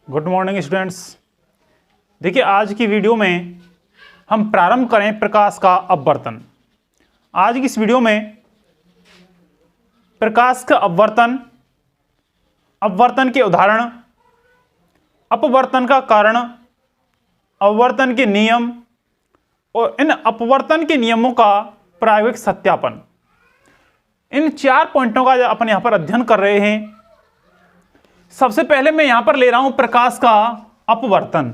Good morning students. देखिए, आज की वीडियो में हम प्रारंभ करें प्रकाश का अपवर्तन। आज की इस वीडियो में प्रकाश का अपवर्तन, अपवर्तन के उदाहरण, अपवर्तन का कारण, अपवर्तन के नियम और इन अपवर्तन के नियमों का प्रायोगिक सत्यापन, इन 4 पॉइंटों का अपन यहां पर अध्ययन कर रहे हैं। सबसे पहले मैं यहां पर ले रहा हूं प्रकाश का अपवर्तन।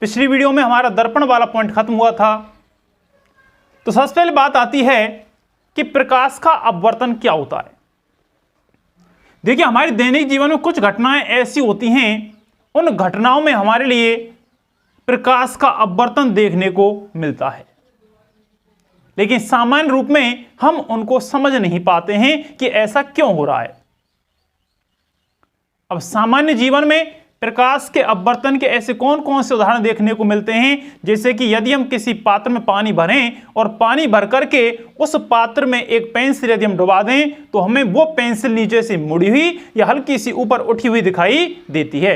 पिछली वीडियो में हमारा दर्पण वाला पॉइंट खत्म हुआ था। तो सबसे पहले बात आती है कि प्रकाश का अपवर्तन क्या होता है। देखिए, हमारे दैनिक जीवन में कुछ घटनाएं ऐसी होती हैं, उन घटनाओं में हमारे लिए प्रकाश का अपवर्तन देखने को मिलता है, लेकिन सामान्य रूप में हम उनको समझ नहीं पाते हैं कि ऐसा क्यों हो रहा है। अब सामान्य जीवन में प्रकाश के अपवर्तन के ऐसे कौन कौन से उदाहरण देखने को मिलते हैं, जैसे कि यदि हम किसी पात्र में पानी भरें और पानी भर करके उस पात्र में एक पेंसिल यदि हम डुबा दें तो हमें वो पेंसिल नीचे से मुड़ी हुई या हल्की सी ऊपर उठी हुई दिखाई देती है।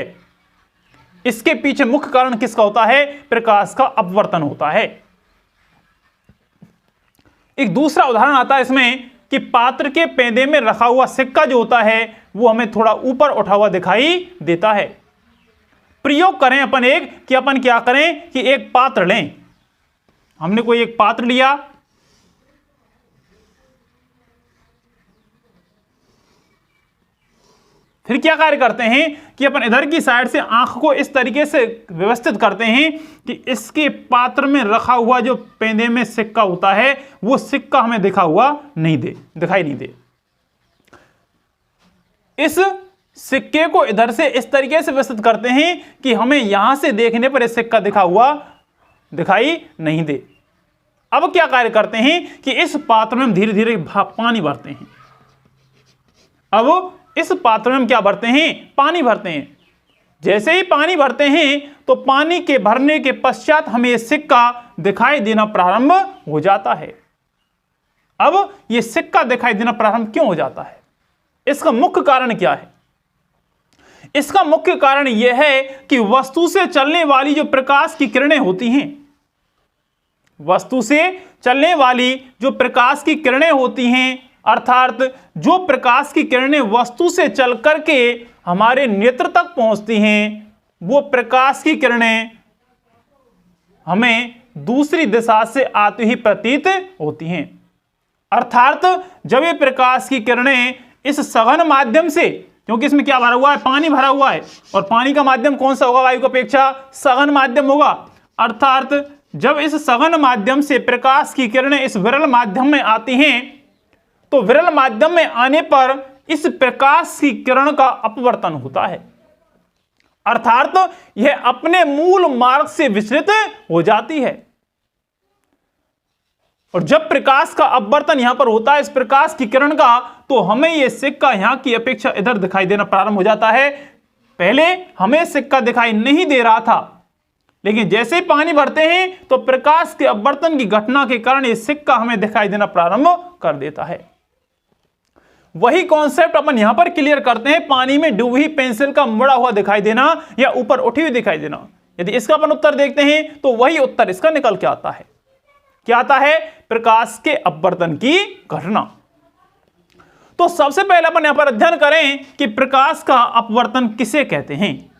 इसके पीछे मुख्य कारण किसका होता है? प्रकाश का अपवर्तन होता है। एक दूसरा उदाहरण आता है इसमें कि पात्र के पेंदे में रखा हुआ सिक्का जो होता है वो हमें थोड़ा ऊपर उठा हुआ दिखाई देता है। प्रयोग करें अपन एक कि अपन क्या करें कि एक पात्र लें। हमने कोई एक पात्र लिया, फिर क्या कार्य करते हैं कि अपन इधर की साइड से आंख को इस तरीके से व्यवस्थित करते हैं कि इसके पात्र में रखा हुआ जो पेंदे में सिक्का होता है वो सिक्का हमें दिखाई नहीं दे। इस सिक्के को इधर से इस तरीके से व्यवस्थित करते हैं कि हमें यहां से देखने पर यह सिक्का दिखाई नहीं दे। अब क्या कार्य करते हैं कि इस पात्र में हम धीरे धीरे पानी भरते हैं। अब इस पात्र में हम क्या भरते हैं? पानी भरते हैं। जैसे ही पानी भरते हैं तो पानी के भरने के पश्चात हमें यह सिक्का दिखाई देना प्रारंभ हो जाता है। अब यह सिक्का दिखाई देना प्रारंभ क्यों हो जाता है? इसका मुख्य कारण क्या है? इसका मुख्य कारण यह है कि वस्तु से चलने वाली जो प्रकाश की किरणें होती हैं, वस्तु से चलने वाली जो प्रकाश की किरणें होती हैं, अर्थात जो प्रकाश की किरणें वस्तु से चल करके हमारे नेत्र तक पहुंचती हैं, वो प्रकाश की किरणें हमें दूसरी दिशा से आती ही प्रतीत होती हैं। अर्थात जब ये प्रकाश की किरणें इस सघन माध्यम से, क्योंकि इसमें क्या भरा हुआ है? पानी भरा हुआ है, और पानी का माध्यम कौन सा होगा? वायु की अपेक्षा सघन माध्यम होगा। अर्थात जब इस सघन माध्यम से प्रकाश की किरणें इस विरल माध्यम में आती हैं तो विरल माध्यम में आने पर इस प्रकाश की किरण का अपवर्तन होता है, अर्थात यह अपने मूल मार्ग से विचलित हो जाती है। और जब प्रकाश का अपवर्तन यहां पर होता है इस प्रकाश की किरण का, तो हमें यह सिक्का यहां की अपेक्षा इधर दिखाई देना प्रारंभ हो जाता है। पहले हमें सिक्का दिखाई नहीं दे रहा था, लेकिन जैसे ही पानी भरते हैं तो प्रकाश के अपवर्तन की घटना के कारण यह सिक्का हमें दिखाई देना प्रारंभ कर देता है। वही कॉन्सेप्ट अपन यहां पर क्लियर करते हैं पानी में डूबी पेंसिल का मुड़ा हुआ दिखाई देना या ऊपर उठी हुई दिखाई देना। यदि इसका अपन उत्तर देखते हैं तो वही उत्तर इसका निकल के आता है। क्या आता है? प्रकाश के अपवर्तन की घटना। तो सबसे पहले अपन यहां पर अध्ययन करें कि प्रकाश का अपवर्तन किसे कहते हैं।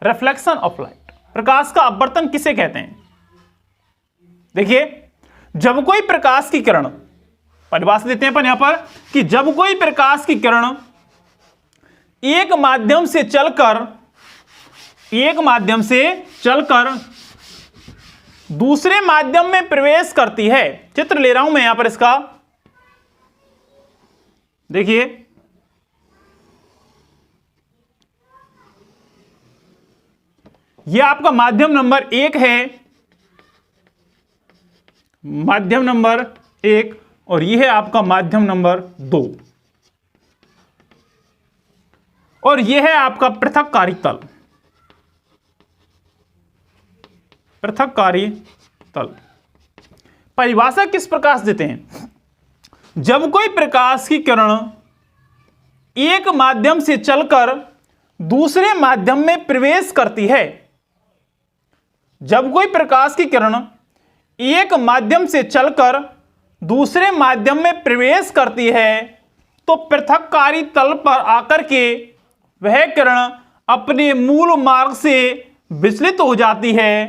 रिफ्लेक्शन ऑफ लाइट, प्रकाश का अपवर्तन किसे कहते हैं? देखिए, जब कोई प्रकाश की किरण, परिभाषा देते हैं अपन यहां पर कि जब कोई प्रकाश की किरण एक माध्यम से चलकर दूसरे माध्यम में प्रवेश करती है। चित्र ले रहा हूं मैं यहां पर इसका, देखिए, यह आपका माध्यम नंबर 1 है, माध्यम नंबर 1, और यह है आपका माध्यम नंबर 2, और यह है आपका पृथक्कारी तल। परिभाषा किस प्रकार से देते हैं? जब कोई प्रकाश की किरण एक माध्यम से चलकर दूसरे माध्यम में प्रवेश करती है। जब कोई प्रकाश की किरण एक माध्यम से चलकर दूसरे माध्यम में प्रवेश करती है तो पृथक्कारी तल पर आकर के वह किरण अपने मूल मार्ग से विचलित हो जाती है।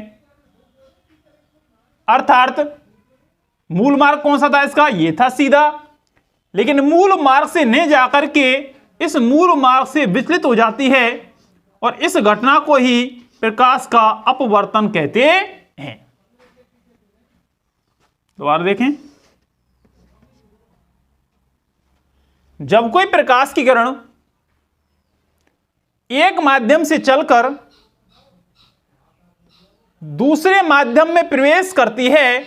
अर्थात मूल मार्ग कौन सा था इसका? ये था सीधा, लेकिन मूल मार्ग से नहीं जाकर के इस मूल मार्ग से विचलित हो जाती है और इस घटना को ही प्रकाश का अपवर्तन कहते हैं। दोबारा देखें, जब कोई प्रकाश की किरण एक माध्यम से चलकर दूसरे माध्यम में प्रवेश करती है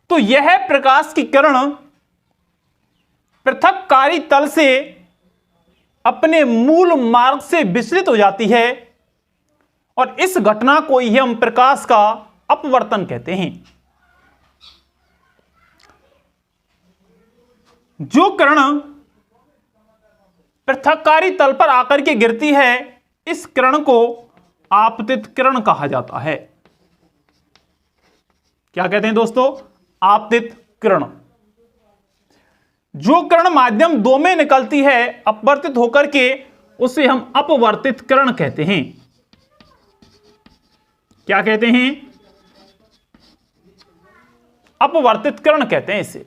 तो यह प्रकाश की किरण पृथक्कारी तल से अपने मूल मार्ग से विचलित हो जाती है और इस घटना को ही हम प्रकाश का अपवर्तन कहते हैं। जो किरण पृथक्कारी तल पर आकर के गिरती है इस किरण को आपतित किरण कहा जाता है। क्या कहते हैं दोस्तों? आपतित किरण। जो किरण माध्यम 2 में निकलती है अपवर्तित होकर के उसे हम अपवर्तित किरण कहते हैं। क्या कहते हैं? अपवर्तित किरण कहते हैं इसे।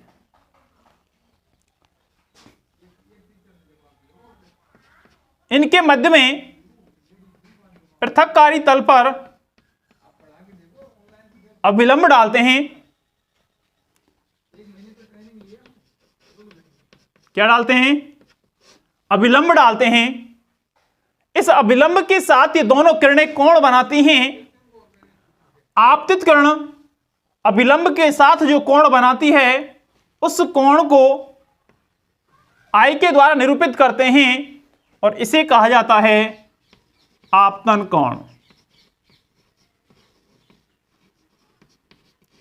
इनके मध्य में पृथक्कारी तल पर अभिलंब डालते हैं। क्या डालते हैं? अभिलंब डालते हैं। इस अभिलंब के साथ ये दोनों किरणें कोण बनाती हैं। आपतित किरण अभिलंब के साथ जो कोण बनाती है उस कोण को I के द्वारा निरूपित करते हैं और इसे कहा जाता है आपतन कोण।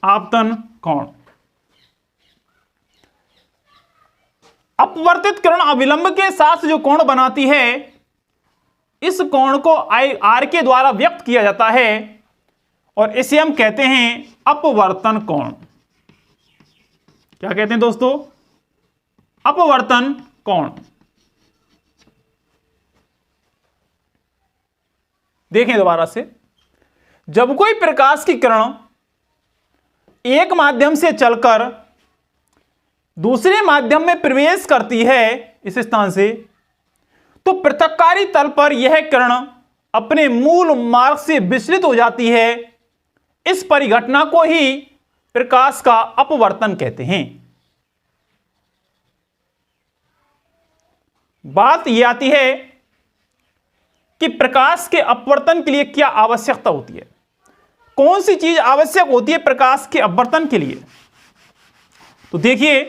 आपतन कोण। अपवर्तित किरण अभिलंब के साथ जो कोण बनाती है इस कोण को R के द्वारा व्यक्त किया जाता है और इसे हम कहते हैं अपवर्तन कोण। क्या कहते हैं दोस्तों? अपवर्तन कोण। देखें दोबारा से, जब कोई प्रकाश की किरण एक माध्यम से चलकर दूसरे माध्यम में प्रवेश करती है इस स्थान से तो पृथक्कारी तल पर यह किरण अपने मूल मार्ग से विचलित हो जाती है। इस परिघटना को ही प्रकाश का अपवर्तन कहते हैं। बात यह आती है कि प्रकाश के अपवर्तन के लिए क्या आवश्यकता होती है? कौन सी चीज आवश्यक होती है प्रकाश के अपवर्तन के लिए? तो देखिए,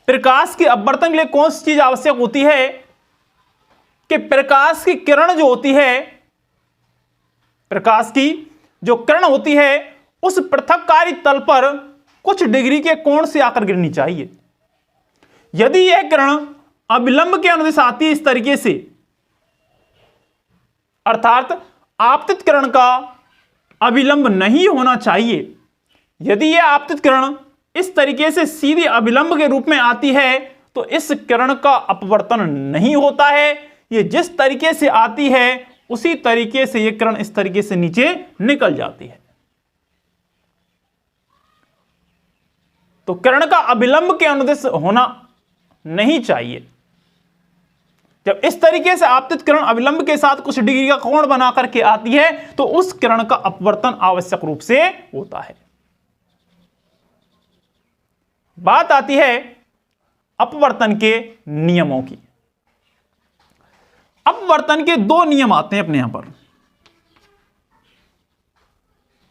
प्रकाश के अपवर्तन के लिए कौन सी चीज आवश्यक होती है कि प्रकाश की किरण जो होती है, प्रकाश की जो किरण होती है उस पृथक्कारी तल पर कुछ डिग्री के कोण से आकर गिरनी चाहिए। यदि यह किरण अभिलंब के अनुदिश आती है इस तरीके से, अर्थात आपतित किरण का अभिलंब नहीं होना चाहिए। यदि यह आपतित किरण इस तरीके से सीधी अभिलंब के रूप में आती है तो इस किरण का अपवर्तन नहीं होता है। यह जिस तरीके से आती है उसी तरीके से यह किरण इस तरीके से नीचे निकल जाती है। तो किरण का अभिलंब के अनुदिश होना नहीं चाहिए। जब इस तरीके से आपतित किरण अभिलंब के साथ कुछ डिग्री का कोण बना करके आती है तो उस किरण का अपवर्तन आवश्यक रूप से होता है। बात आती है अपवर्तन के नियमों की। अपवर्तन के 2 नियम आते हैं अपने यहां पर।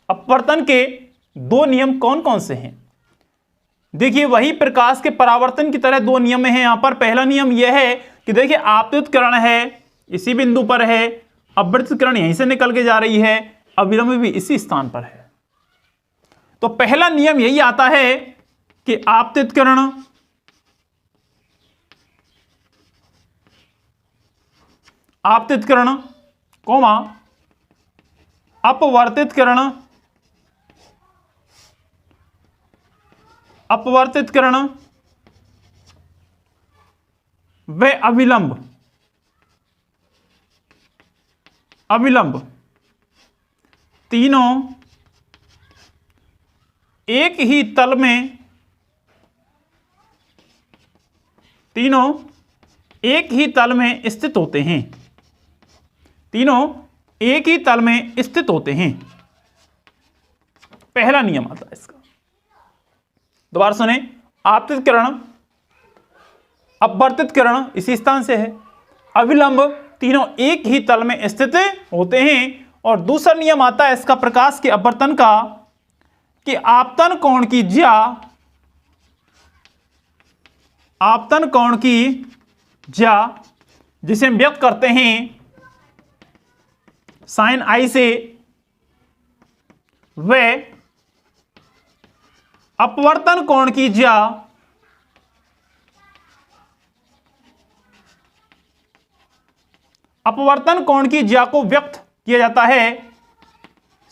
अपवर्तन के 2 नियम कौन कौन से हैं? देखिए, वही प्रकाश के परावर्तन की तरह 2 नियम हैं यहां पर। पहला नियम यह है कि देखिए, आपतित किरण है इसी बिंदु पर है, अपवर्तित किरण यहीं से निकल के जा रही है, अभिलंब भी इसी स्थान पर है। तो पहला नियम यही आता है कि आपतित किरण आपतित किरण, कोमा अपवर्तित किरण, अपवर्तित किरण व अविलंब, अविलंब तीनों एक ही तल में, तीनों एक ही तल में स्थित होते हैं, तीनों एक ही तल में स्थित होते हैं। पहला नियम आता है इसका, दोबारा सुने, आपतित किरण, अपवर्तित किरण इसी स्थान से है, अविलंब तीनों एक ही तल में स्थित होते हैं। और दूसरा नियम आता है इसका प्रकाश के अपवर्तन का कि आपतन कोण की ज्या, आपतन कोण की ज्या जिसे हम व्यक्त करते हैं साइन आई से, व अपवर्तन कोण की ज्या अपवर्तन कोण की ज्या को व्यक्त किया जाता है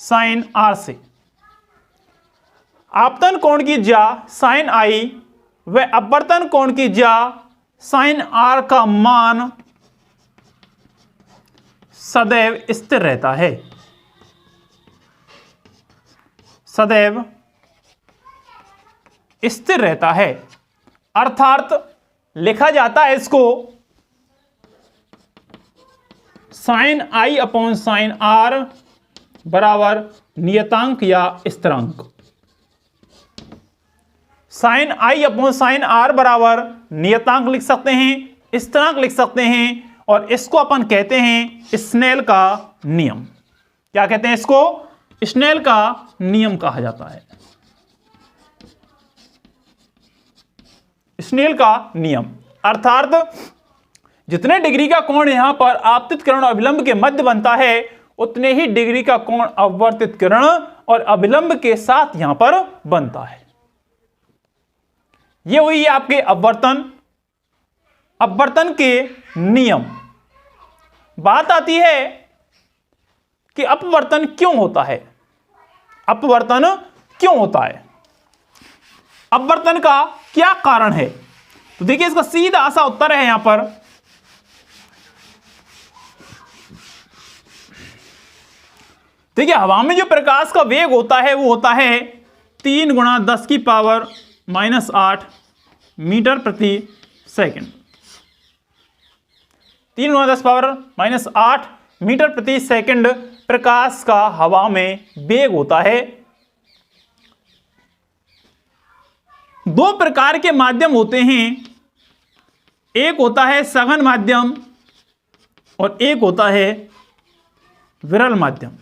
साइन आर से। आपतन कोण की ज्या साइन आई व अपवर्तन कोण की ज्या साइन आर का मान सदैव स्थिर रहता है, सदैव स्थिर रहता है। अर्थात लिखा जाता है इसको sine I upon sine R बराबर नियतांक या स्थिरांक। Sine I upon sine R बराबर नियतांक लिख सकते हैं, स्थिरांक लिख सकते हैं, और इसको अपन कहते हैं स्नेल का नियम। क्या कहते हैं इसको? स्नेल का नियम कहा जाता है, स्नेल का नियम। अर्थात जितने डिग्री का कोण यहां पर आपतित किरण और अभिलंब के मध्य बनता है, उतने ही डिग्री का कोण अपवर्तित किरण और अभिलंब के साथ यहां पर बनता है। ये हुई आपके अपवर्तन, अपवर्तन के नियम। बात आती है कि अपवर्तन क्यों होता है, अपवर्तन क्यों होता है, अपवर्तन का क्या कारण है? तो देखिए इसका सीधा सा उत्तर है यहां पर, देखिए हवा में जो प्रकाश का वेग होता है वो होता है 3 × 10⁻⁸ मीटर प्रति सेकंड। 3 × 10⁻⁸ मीटर प्रति सेकंड प्रकाश का हवा में वेग होता है। दो प्रकार के माध्यम होते हैं, एक होता है सघन माध्यम और एक होता है विरल माध्यम।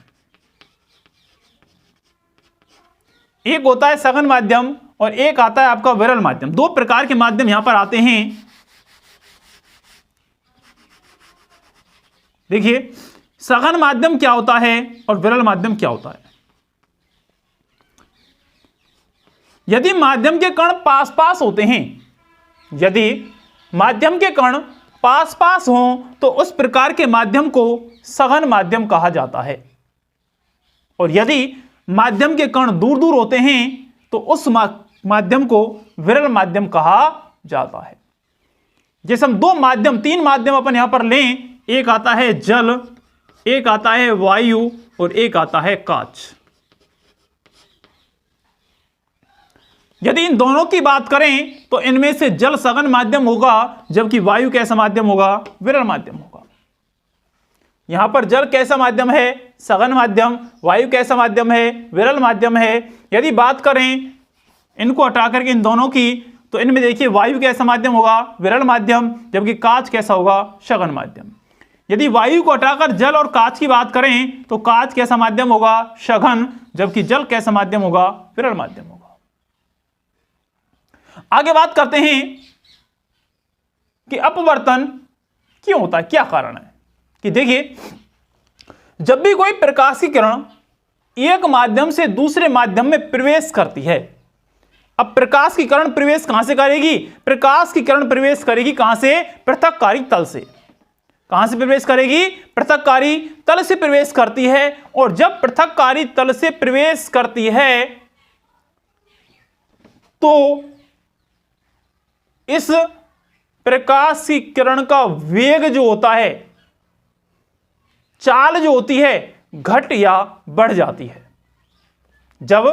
एक होता है सघन माध्यम और एक आता है आपका विरल माध्यम। दो प्रकार के माध्यम यहां पर आते हैं। देखिए सघन माध्यम क्या होता है और विरल माध्यम क्या होता है। यदि माध्यम के कण पास पास होते हैं, यदि माध्यम के कण पास पास हों तो उस प्रकार के माध्यम को सघन माध्यम कहा जाता है, और यदि माध्यम के कण दूर दूर होते हैं तो उस माध्यम को विरल माध्यम कहा जाता है। जैसे हम दो माध्यम, तीन माध्यम अपन यहां पर लें, एक आता है जल, एक आता है वायु और एक आता है कांच। यदि इन दोनों की बात करें तो इनमें से जल सघन माध्यम होगा, जबकि वायु कैसा माध्यम होगा? विरल माध्यम होगा। यहां पर जल कैसा माध्यम है? सघन माध्यम। वायु कैसा माध्यम है? विरल माध्यम है। यदि बात करें इनको हटा करके इन दोनों की, तो इनमें देखिए वायु कैसा माध्यम होगा? विरल माध्यम। जबकि कांच कैसा होगा? सघन माध्यम। यदि वायु को हटाकर जल और कांच की बात करें तो कांच कैसा माध्यम होगा? सघन। जबकि जल कैसा माध्यम होगा? विरल माध्यम होगा। आगे बात करते हैं कि अपवर्तन क्यों होता है, क्या कारण है। कि देखिए जब भी कोई प्रकाश की किरण एक माध्यम से दूसरे माध्यम में प्रवेश करती है, अब प्रकाश की किरण प्रवेश कहां से करेगी? प्रकाश की किरण प्रवेश करेगी कहां से? पृथक्कारी तल से। कहां से प्रवेश करेगी? पृथककारी तल से प्रवेश करती है। और जब पृथककारी तल से प्रवेश करती है तो इस प्रकाश की किरण का वेग जो होता है, चाल जो होती है, घट या बढ़ जाती है। जब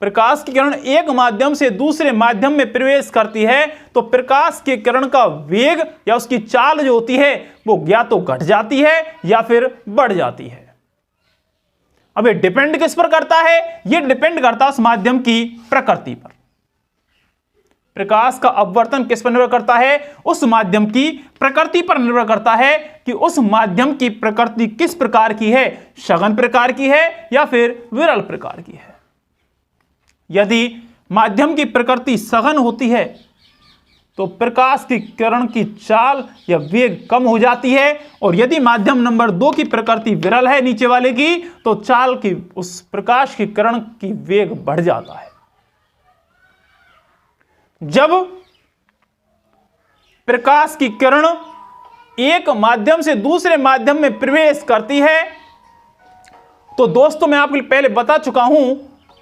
प्रकाश की किरण एक माध्यम से दूसरे माध्यम में प्रवेश करती है तो प्रकाश की किरण का वेग या उसकी चाल जो होती है वो या तो घट जाती है या फिर बढ़ जाती है। अब ये डिपेंड किस पर करता है? ये डिपेंड करता है उस माध्यम की प्रकृति पर। प्रकाश का अपवर्तन किस पर निर्भर करता है? उस माध्यम की प्रकृति पर निर्भर करता है कि उस माध्यम की प्रकृति किस प्रकार की है, सघन प्रकार की है या फिर विरल प्रकार की है। यदि माध्यम की प्रकृति सघन होती है तो प्रकाश की किरण की चाल या वेग कम हो जाती है, और यदि माध्यम नंबर 2 की प्रकृति विरल है, नीचे वाले की, तो चाल की, उस प्रकाश की किरण की वेग बढ़ जाता है। जब प्रकाश की किरण एक माध्यम से दूसरे माध्यम में प्रवेश करती है तो दोस्तों मैं आपको पहले बता चुका हूं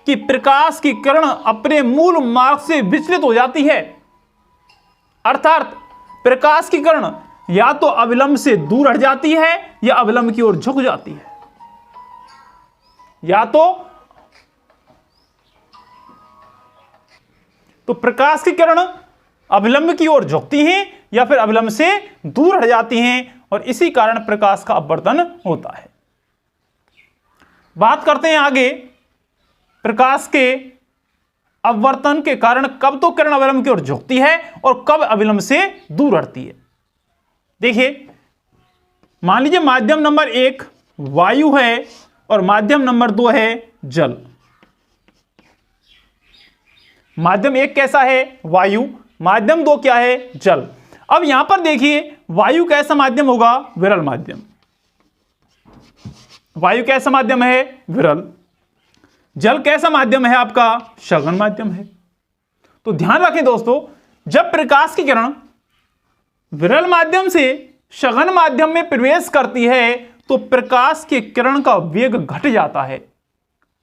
कि प्रकाश की किरण अपने मूल मार्ग से विचलित हो जाती है। अर्थात प्रकाश की किरण या तो अविलंब से दूर हट जाती है या अविलंब की ओर झुक जाती है। या तो प्रकाश की किरण अविलंब की ओर झुकती हैं या फिर अविलंब से दूर हट जाती हैं, और इसी कारण प्रकाश का अपवर्तन होता है। बात करते हैं आगे, प्रकाश के अपवर्तन के कारण कब तो किरण अविलंब की ओर झुकती है और कब अविलंब से दूर हटती है। देखिए, मान लीजिए माध्यम नंबर 1 वायु है और माध्यम नंबर 2 है जल। माध्यम 1 कैसा है? वायु। माध्यम 2 क्या है? जल। अब यहां पर देखिए, वायु कैसा माध्यम होगा? विरल माध्यम। वायु कैसा माध्यम है? विरल। जल कैसा माध्यम है आपका? सघन माध्यम है। तो ध्यान रखें दोस्तों, जब प्रकाश की किरण विरल माध्यम से सघन माध्यम में प्रवेश करती है तो प्रकाश की किरण का वेग घट जाता है,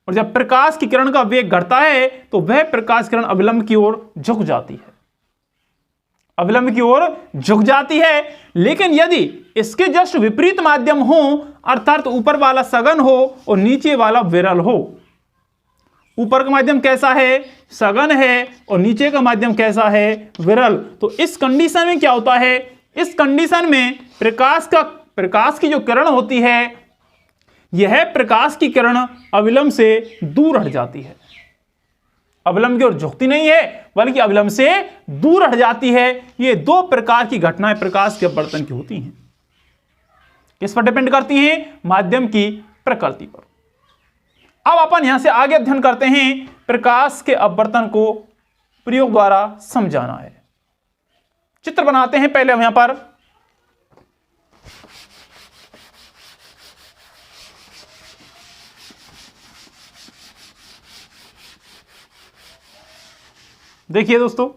और जब प्रकाश की किरण का वेग घटता है तो वह प्रकाश किरण अविलंब की ओर झुक जाती है। अविलंब की ओर झुक जाती है। लेकिन यदि इसके जस्ट विपरीत माध्यम हो, अर्थात ऊपर वाला सघन हो और नीचे वाला विरल हो, ऊपर का माध्यम कैसा है? सघन है, और नीचे का माध्यम कैसा है? विरल। तो इस कंडीशन में क्या होता है? इस कंडीशन में प्रकाश की जो किरण होती है, यह प्रकाश की किरण अविलंब से दूर हट जाती है। अविलंब की ओर झुकती नहीं है बल्कि अविलंब से दूर हट जाती है। ये दो प्रकार की घटनाएं प्रकाश के अपवर्तन की होती हैं। किस पर डिपेंड करती हैं? माध्यम की प्रकृति पर। अब अपन यहां से आगे अध्ययन करते हैं, प्रकाश के अपवर्तन को प्रयोग द्वारा समझाना है। चित्र बनाते हैं पहले हम यहां पर। देखिए दोस्तों,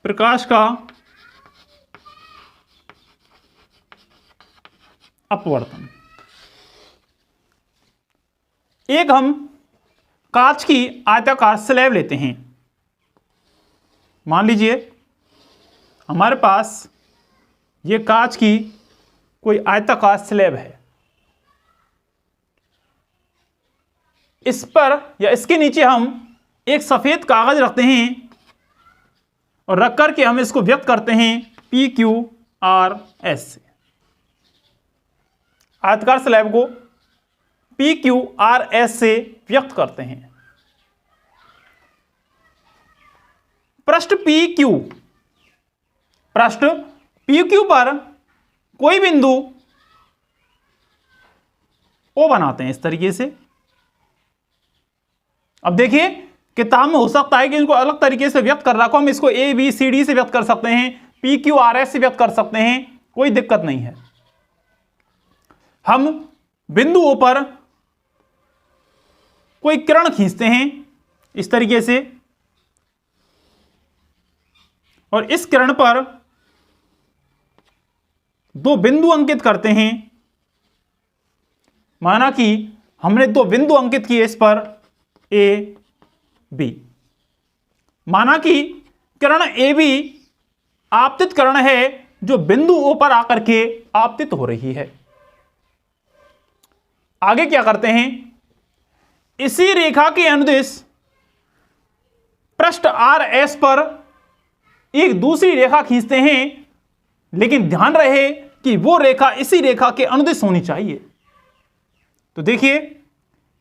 प्रकाश का अपवर्तन। एक हम कांच की आयताकार स्लैब लेते हैं। मान लीजिए हमारे पास ये कांच की कोई आयताकार स्लैब है। इस पर या इसके नीचे हम एक सफेद कागज रखते हैं और रख करके हम इसको व्यक्त करते हैं PQRS से। आयताकार स्लैब को PQRS से व्यक्त करते हैं। पृष्ठ PQ पर कोई बिंदु O बनाते हैं इस तरीके से। अब देखिए, किताब में हो सकता है कि इनको अलग तरीके से व्यक्त कर रखा हो, हम इसको ABCD से व्यक्त कर सकते हैं, PQRS से व्यक्त कर सकते हैं, कोई दिक्कत नहीं है। हम बिंदु O पर कोई किरण खींचते हैं इस तरीके से, और इस किरण पर दो बिंदु अंकित करते हैं। माना कि हमने दो बिंदु अंकित किए इस पर ए बी। माना कि किरण ए बी आपतित किरण है जो बिंदु ओ पर आकर के आपतित हो रही है। आगे क्या करते हैं, इसी रेखा के अनुदिश पृष्ठ आर एस पर एक दूसरी रेखा खींचते हैं, लेकिन ध्यान रहे कि वो रेखा इसी रेखा के अनुदिश होनी चाहिए। तो देखिए,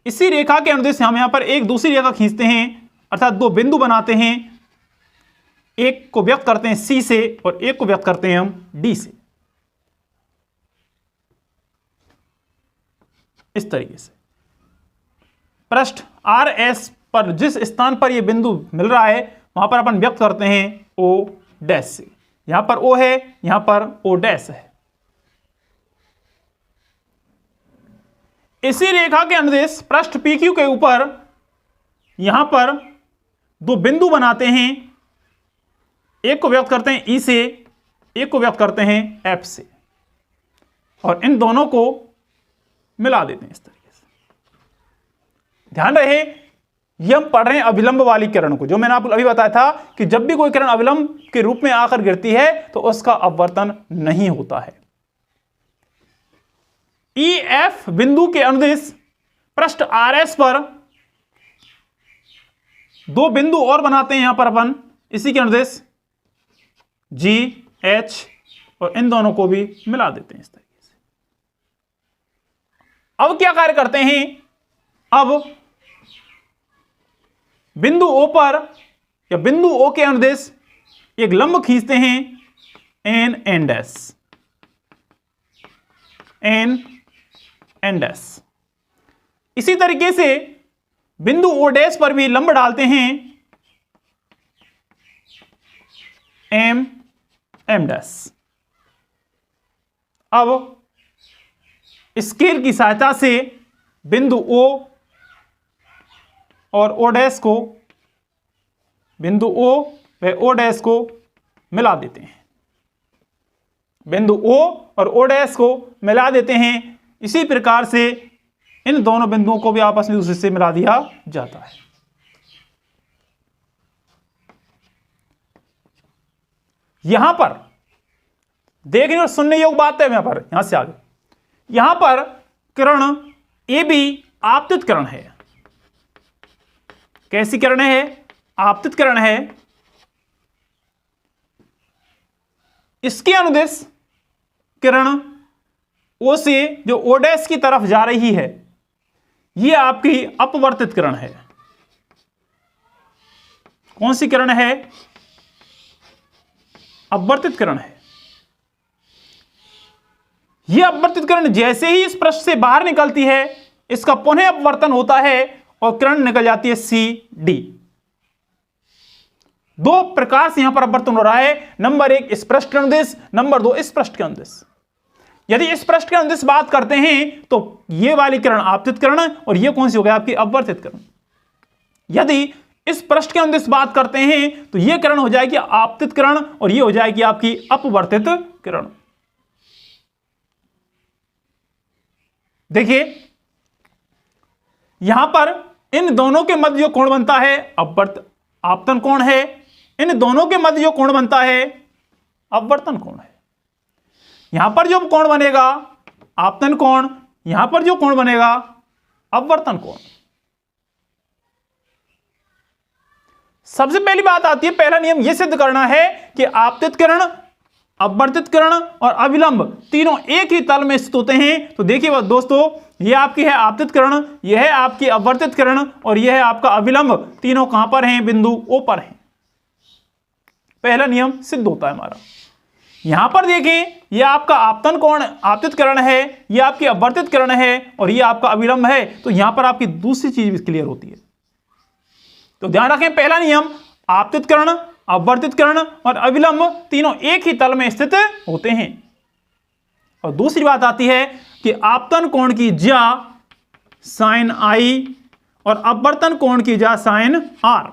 इसी रेखा के अनुदिश हम यहां पर एक दूसरी रेखा खींचते हैं, अर्थात दो बिंदु बनाते हैं। एक को व्यक्त करते हैं सी से और एक को व्यक्त करते हैं हम डी से। इस तरीके से पृष्ठ आर एस पर जिस स्थान पर यह बिंदु मिल रहा है वहां पर अपन व्यक्त करते हैं ओ डैश से। यहां पर ओ है, यहां पर ओ डैश है। इसी रेखा के अनुदेश पृष्ठ पी क्यू के ऊपर यहां पर दो बिंदु बनाते हैं। एक को व्यक्त करते हैं ई से, एक को व्यक्त करते हैं एफ से, और इन दोनों को मिला देते हैं इस तरीके से। ध्यान रहे, ये हम पढ़ रहे हैं अभिलंब वाली किरण को, जो मैंने आपको अभी बताया था कि जब भी कोई किरण अभिलंब के रूप में आकर गिरती है तो उसका अपवर्तन नहीं होता है। ई एफ बिंदु के अनुदिश पृष्ठ आर एस पर दो बिंदु और बनाते हैं। यहां पर अपन इसी के अनुदिश जी एच, और इन दोनों को भी मिला देते हैं इस तरीके से। अब क्या कार्य करते हैं, अब बिंदु ओ पर या बिंदु ओ के अनुदेश एक लंब खींचते हैं N N dash, N N dash. इसी तरीके से बिंदु ओ डैश पर भी लंब डालते हैं एम एम डैश। अब स्केल की सहायता से बिंदु ओ और ओ डैश को, बिंदु ओ व ओ डैश को मिला देते हैं। बिंदु ओ और ओ डैश को मिला देते हैं। इसी प्रकार से इन दोनों बिंदुओं को भी आपस में दूसरे से मिला दिया जाता है। यहां पर देखने और सुनने योग्य बात है। यहां पर, यहां से आगे, यहां पर किरण ए बी आपतित किरण है। कैसी किरण है? आपतित किरण है। इसके अनुदिश किरण ओ से जो ओ डैश की तरफ जा रही है, यह आपकी अपवर्तित किरण है। कौन सी किरण है? अपवर्तित किरण है। यह अपवर्तित किरण जैसे ही इस पृष्ठ से बाहर निकलती है, इसका पुनः अपवर्तन होता है और किरण निकल जाती है सी डी। दो प्रकार से यहां पर अपवर्तन हो रहा है। नंबर एक, इस पृष्ठ के अनुदिश, नंबर दो, इस पृष्ठ के अनुदिश। यदि इस पृष्ठ के अनुदिश बात करते हैं तो यह वाली किरण आपतित किरण, और यह कौन सी हो गई? आपकी अपवर्तित किरण। यदि इस पृष्ठ के अनुदिश बात करते हैं तो यह किरण हो जाएगी आपतित किरण, और यह हो जाएगी आपकी अपवर्तित किरण। देखिए, यहां पर इन दोनों के मध्य जो कोण बनता है आपतन कोण है। इन दोनों के मध्य जो कोण बनता है अपवर्तन कोण है। यहां पर जो कोण बनेगा आपतन कोण, यहां पर जो कोण बनेगा अपवर्तन कोण। सबसे पहली बात आती है, पहला नियम यह सिद्ध करना है कि आपतित किरण, अपवर्तित किरण और अभिलंब तीनों एक ही तल में स्थित होते हैं। तो देखिए दोस्तों, यह आपकी है आपतित किरण, यह है आपकी अपवर्तित किरण, और यह है आपका अभिलंब। तीनों कहां पर हैं? बिंदु ओ पर हैं। पहला नियम सिद्ध होता है हमारा। यहां पर देखें, यह आपका आपतन कोण आपतित किरण है, यह आपकी अपवर्तित किरण है, और यह आपका अभिलंब है। तो यहां पर आपकी दूसरी चीज भी क्लियर होती है। तो ध्यान रखें, पहला नियम, आपतित किरण, अपवर्तित किरण और अभिलंब तीनों एक ही तल में स्थित होते हैं। और दूसरी बात आती है कि आपतन कोण की ज्या साइन आई और अपवर्तन कोण की ज्या साइन आर।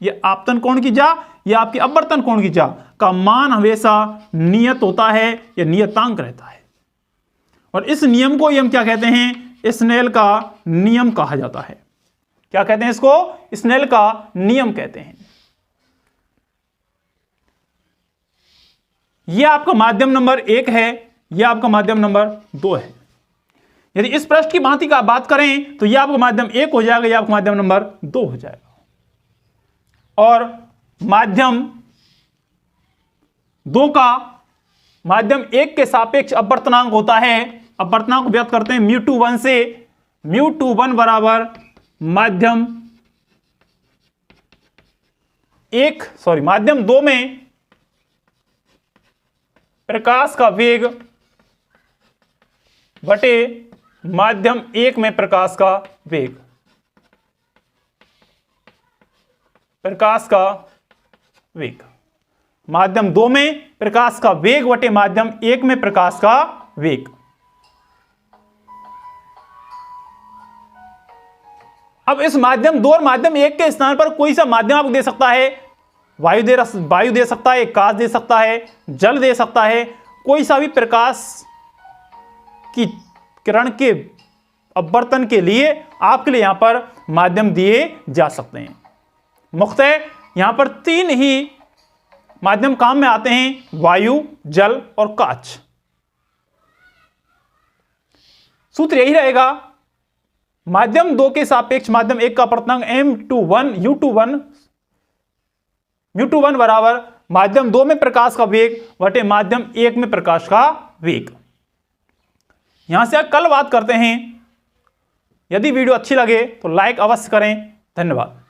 ये आपतन कोण की ज्या, ये आपकी अपवर्तन कोण की ज्या। का मान हमेशा नियत होता है या नियतांक रहता है। और इस नियम को हम क्या कहते हैं? स्नेल का नियम कहा जाता है। क्या कहते हैं इसको? स्नेल का नियम कहते हैं। यह आपका माध्यम नंबर 1 है, यह आपका माध्यम नंबर 2 है। यदि इस प्रश्न की भांति का बात करें तो यह आपका माध्यम 1 हो जाएगा, यह आपका माध्यम नंबर 2 हो जाएगा। और माध्यम 2 का माध्यम 1 के सापेक्ष अपवर्तनांक होता है। अपवर्तनांक को व्यक्त करते हैं μ21 से। μ21 बराबर माध्यम 2 में प्रकाश का वेग बटे माध्यम 1 में प्रकाश का वेग। प्रकाश का वेग माध्यम 2 में प्रकाश का वेग बटे माध्यम 1 में प्रकाश का वेग। अब इस माध्यम 2 और माध्यम 1 के स्थान पर कोई सा माध्यम आपको दे सकता है। वायु दे सकता है, कांच दे सकता है, जल दे सकता है। कोई सा भी प्रकाश की किरण के अपवर्तन के लिए आपके लिए यहां पर माध्यम दिए जा सकते हैं। मुख्तः यहां पर 3 ही माध्यम काम में आते हैं, वायु, जल और कांच। सूत्र यही रहेगा, माध्यम 2 के सापेक्ष माध्यम 1 का अपवर्तनांक μ21 बराबर माध्यम 2 में प्रकाश का वेग बटे माध्यम 1 में प्रकाश का वेग। यहां से कल बात करते हैं। यदि वीडियो अच्छी लगे तो लाइक अवश्य करें। धन्यवाद।